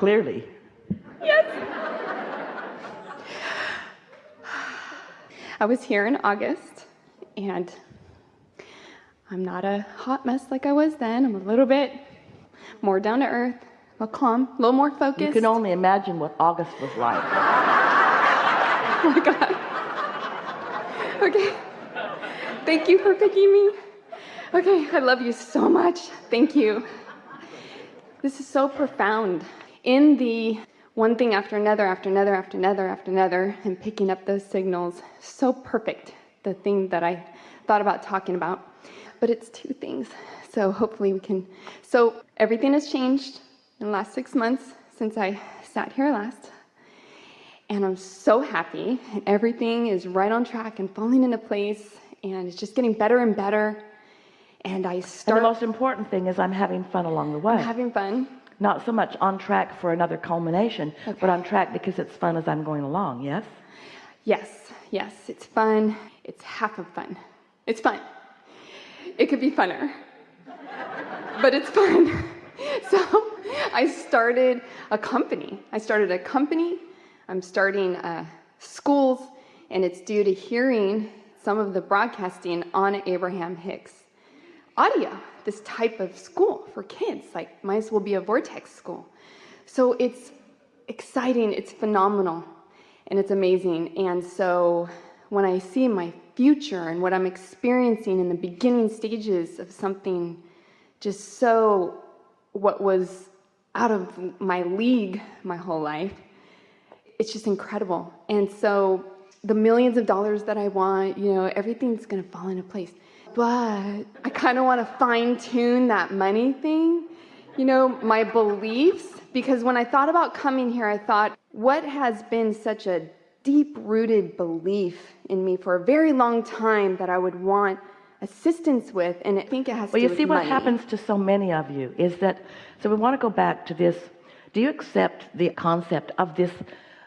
clearly. Yes. I was here in August, and I'm not a hot mess like I was then. I'm a little bit more down to earth, a little calm, a little more focused. You can only imagine what August was like. Oh my God. Okay. Thank you for picking me. Okay, I love you so much. Thank you. This is so profound. In the one thing after another, after another, after another, after another, and picking up those signals, so perfect, the thing that I thought about talking about. But it's two things, so hopefully we can. So everything has changed in the last 6 months since I sat here last. And I'm so happy, and everything is right on track and falling into place, and it's just getting better and better. And And the most important thing is I'm having fun along the way. I'm having fun. Not so much on track for another culmination, Okay. but on track because it's fun as I'm going along, yes? Yes, it's fun. It's half of fun. It's fun. It could be funner, but it's fun. So I started a company. I'm starting schools, and it's due to hearing some of the broadcasting on Abraham-Hicks audio, this type of school for kids, like might as well be a vortex school. So it's exciting, it's phenomenal, and it's amazing. And so when I see my future and what I'm experiencing in the beginning stages of something just so what was out of my league my whole life, it's just incredible. And so the millions of dollars that I want, everything's going to fall into place. But I kind of want to fine-tune that money thing, my beliefs, because when I thought about coming here, I thought, what has been such a deep-rooted belief in me for a very long time that I would want assistance with, and I think it has to do with money. Well, you see, what happens to so many of you is that, so we want to go back to this. Do you accept the concept of this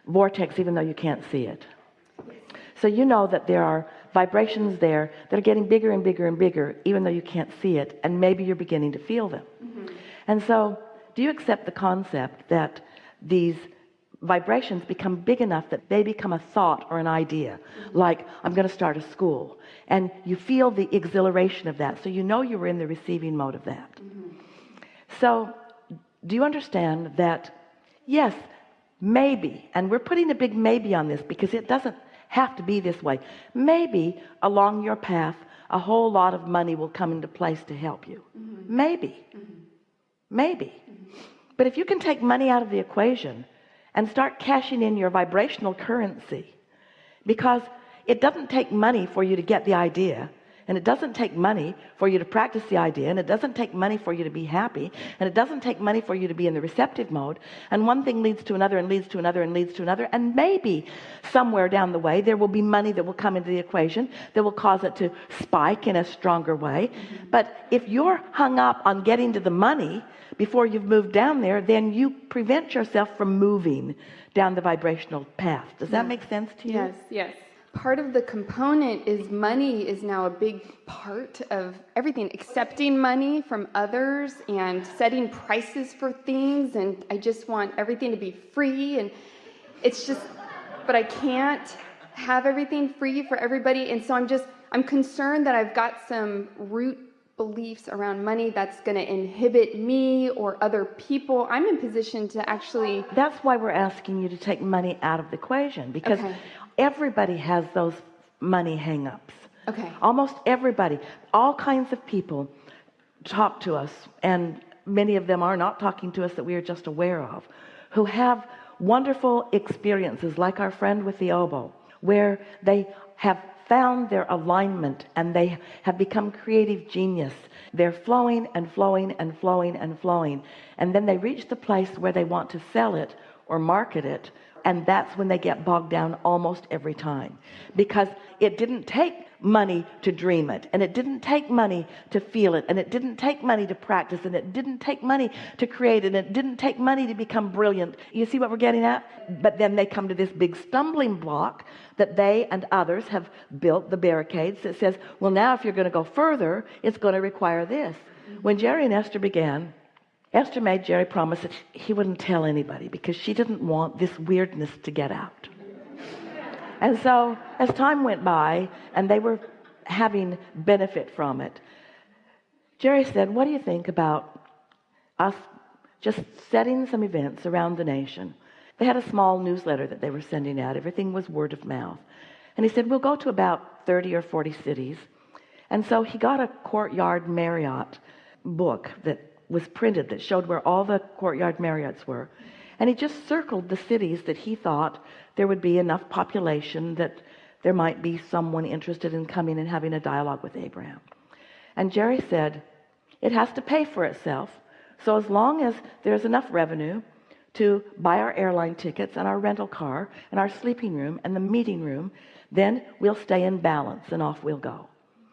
vortex even though you can't see it? So you know that there are vibrations there that are getting bigger and bigger and bigger even though you can't see it, and maybe you're beginning to feel them. Mm-hmm. And so do you accept the concept that these vibrations become big enough that they become a thought or an idea? Mm-hmm. Like, I'm going to start a school, and you feel the exhilaration of that, so you know you were in the receiving mode of that. Mm-hmm. So do you understand that, yes, maybe, and we're putting a big maybe on this because it doesn't have to be this way. Maybe along your path a whole lot of money will come into place to help you. Mm-hmm. Maybe. Mm-hmm. But if you can take money out of the equation and start cashing in your vibrational currency, because it doesn't take money for you to get the idea, and it doesn't take money for you to practice the idea, and it doesn't take money for you to be happy, and it doesn't take money for you to be in the receptive mode, and one thing leads to another and leads to another and leads to another, and maybe somewhere down the way there will be money that will come into the equation that will cause it to spike in a stronger way. Mm-hmm. But if you're hung up on getting to the money before you've moved down there, then you prevent yourself from moving down the vibrational path. Does that make sense to you? Yes. Part of the component is money is now a big part of everything. Accepting money from others and setting prices for things, and I just want everything to be free, and it's just, but I can't have everything free for everybody, and so I'm concerned that I've got some root beliefs around money that's going to inhibit me or other people. I'm in position to actually... That's why we're asking you to take money out of the equation, because everybody has those money hang-ups. Okay. Almost everybody. All kinds of people talk to us, and many of them are not talking to us that we are just aware of, who have wonderful experiences, like our friend with the oboe, where they have found their alignment and they have become creative genius. They're flowing and flowing and flowing and flowing, and then they reach the place where they want to sell it or market it, and that's when they get bogged down almost every time, because it didn't take money to dream it, and it didn't take money to feel it, and it didn't take money to practice, and it didn't take money to create it, and it didn't take money to become brilliant. You see what we're getting at? But then they come to this big stumbling block that they and others have built, the barricades, that says, well, now if you're going to go further, it's going to require this. When Jerry and Esther began Esther made Jerry promise that he wouldn't tell anybody because she didn't want this weirdness to get out. And so as time went by and they were having benefit from it, Jerry said, what do you think about us just setting some events around the nation? They had a small newsletter that they were sending out. Everything was word of mouth. And he said, we'll go to about 30 or 40 cities. And so he got a Courtyard Marriott book that was printed that showed where all the Courtyard Marriotts were. And he just circled the cities that he thought there would be enough population that there might be someone interested in coming and having a dialogue with Abraham. And Jerry said, it has to pay for itself. So as long as there's enough revenue to buy our airline tickets and our rental car and our sleeping room and the meeting room, then we'll stay in balance and off we'll go.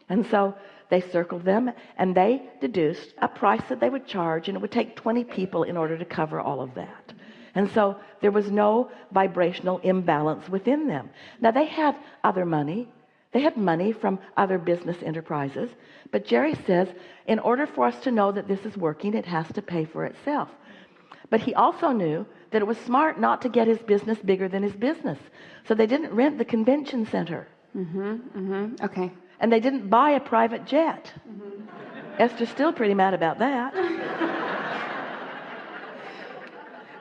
And so they circled them and they deduced a price that they would charge, and it would take 20 people in order to cover all of that. And so there was no vibrational imbalance within them. Now they had other money. They had money from other business enterprises. But Jerry says, in order for us to know that this is working, it has to pay for itself. But he also knew that it was smart not to get his business bigger than his business. So they didn't rent the convention center. Okay. And they didn't buy a private jet. Esther's still pretty mad about that.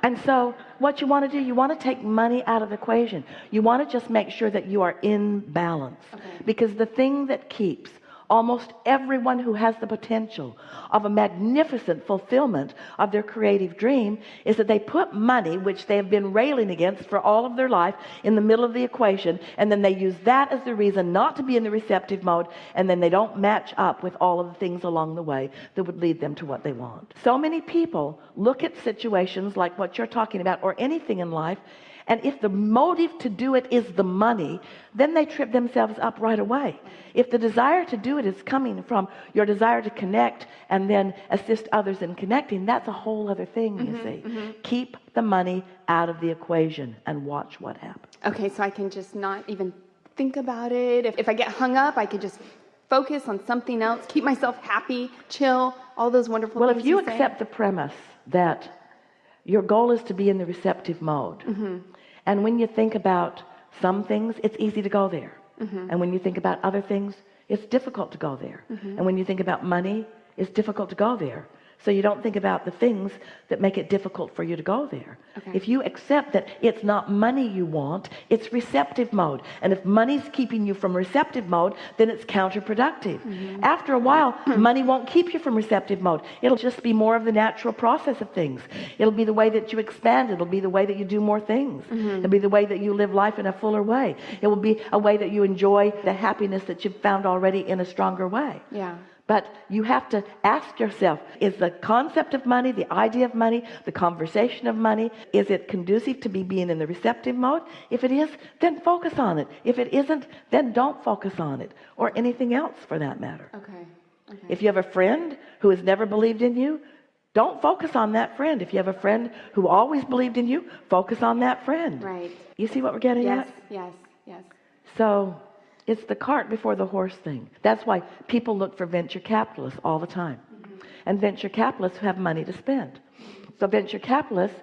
And so what you want to do, you want to take money out of the equation. You want to just make sure that you are in balance. Okay. Because the thing that keeps almost everyone who has the potential of a magnificent fulfillment of their creative dream is that they put money, which they have been railing against for all of their life, in the middle of the equation, and then they use that as the reason not to be in the receptive mode, and then they don't match up with all of the things along the way that would lead them to what they want. So many people look at situations like what you're talking about, or anything in life, and if the motive to do it is the money, then they trip themselves up right away. If the desire to do it is coming from your desire to connect and then assist others in connecting, that's a whole other thing, you see. Keep the money out of the equation and watch what happens. Okay, so I can just not even think about it. If I get hung up, I can just focus on something else, keep myself happy, chill, all those wonderful things. Well, if you accept the premise that your goal is to be in the receptive mode, and when you think about some things, it's easy to go there. And when you think about other things, it's difficult to go there. And when you think about money, it's difficult to go there. So you don't think about the things that make it difficult for you to go there. Okay. If you accept that it's not money you want, it's receptive mode. And if money's keeping you from receptive mode, then it's counterproductive. After a while, money won't keep you from receptive mode. It'll just be more of the natural process of things. It'll be the way that you expand. It'll be the way that you do more things. It'll be the way that you live life in a fuller way. It will be a way that you enjoy the happiness that you've found already in a stronger way. Yeah. But you have to ask yourself, is the concept of money, the idea of money, the conversation of money, is it conducive to me being in the receptive mode? If it is, then focus on it. If it isn't, then don't focus on it, or anything else for that matter. Okay. If you have a friend who has never believed in you, don't focus on that friend. If you have a friend who always believed in you, focus on that friend. Right. You see what we're getting at? Yes. So it's the cart before the horse thing. That's why people look for venture capitalists all the time. And venture capitalists who have money to spend. So venture capitalists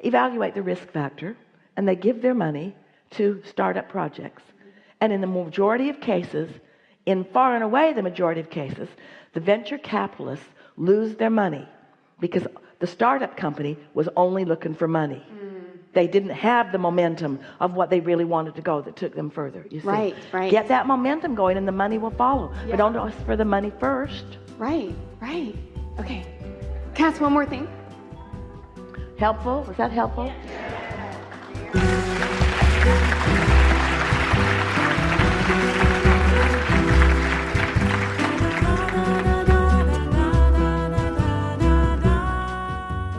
evaluate the risk factor and they give their money to startup projects. And in the majority of cases, in far and away the majority of cases, the venture capitalists lose their money because the startup company was only looking for money. They didn't have the momentum of what they really wanted to go that took them further. You see? Right. Get that momentum going and the money will follow. Yeah. But don't ask for the money first. Right. Okay. Can I ask one more thing? Helpful? Was that helpful?